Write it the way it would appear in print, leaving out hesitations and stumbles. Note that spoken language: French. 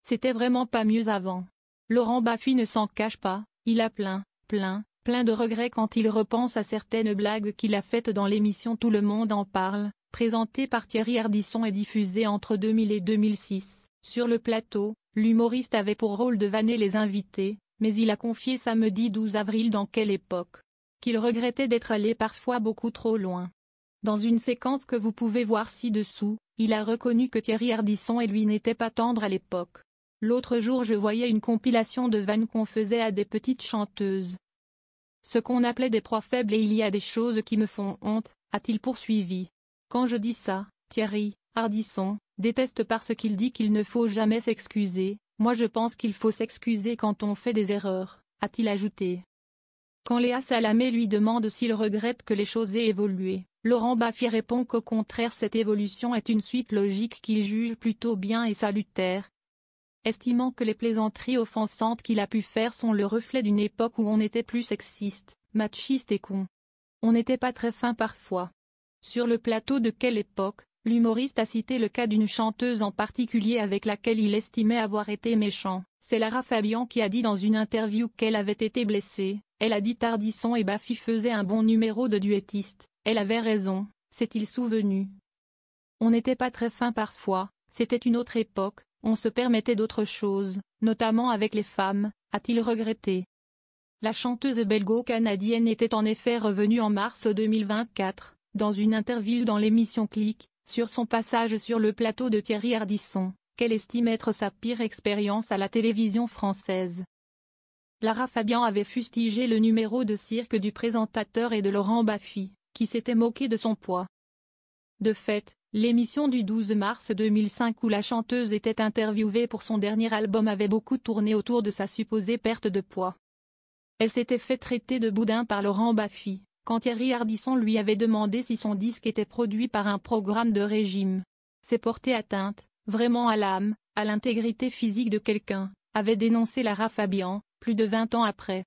C'était vraiment pas mieux avant. Laurent Baffy ne s'en cache pas, il a plein de regrets quand il repense à certaines blagues qu'il a faites dans l'émission Tout le monde en parle, présentée par Thierry Ardisson et diffusée entre 2000 et 2006. Sur le plateau, l'humoriste avait pour rôle de vanner les invités, mais il a confié samedi 12 avril dans Quelle époque qu'il regrettait d'être allé parfois beaucoup trop loin. Dans une séquence que vous pouvez voir ci-dessous, il a reconnu que Thierry Ardisson et lui n'étaient pas tendres à l'époque. L'autre jour je voyais une compilation de vannes qu'on faisait à des petites chanteuses. Ce qu'on appelait des proies faibles et il y a des choses qui me font honte, a-t-il poursuivi. Quand je dis ça, Thierry Ardisson déteste parce qu'il dit qu'il ne faut jamais s'excuser, moi je pense qu'il faut s'excuser quand on fait des erreurs, a-t-il ajouté. Quand Léa Salamé lui demande s'il regrette que les choses aient évolué, Laurent Baffy répond qu'au contraire cette évolution est une suite logique qu'il juge plutôt bien et salutaire, estimant que les plaisanteries offensantes qu'il a pu faire sont le reflet d'une époque où on était plus sexiste, machiste et con. On n'était pas très fin parfois. Sur le plateau de Quelle époque, l'humoriste a cité le cas d'une chanteuse en particulier avec laquelle il estimait avoir été méchant. C'est Lara Fabian qui a dit dans une interview qu'elle avait été blessée. Elle a dit Ardisson et Baffy faisaient un bon numéro de duettiste. Elle avait raison, s'est-il souvenu. On n'était pas très fin parfois, c'était une autre époque. On se permettait d'autres choses, notamment avec les femmes, a-t-il regretté. La chanteuse belgo-canadienne était en effet revenue en mars 2024, dans une interview dans l'émission Click, sur son passage sur le plateau de Thierry Ardisson, qu'elle estime être sa pire expérience à la télévision française. Lara Fabian avait fustigé le numéro de cirque du présentateur et de Laurent Baffy, qui s'était moqué de son poids. De fait, l'émission du 12 mars 2005 où la chanteuse était interviewée pour son dernier album avait beaucoup tourné autour de sa supposée perte de poids. Elle s'était fait traiter de boudin par Laurent Baffy, quand Thierry Ardisson lui avait demandé si son disque était produit par un programme de régime. C'est porter atteinte, vraiment à l'âme, à l'intégrité physique de quelqu'un, avait dénoncé Lara Fabian, plus de 20 ans après.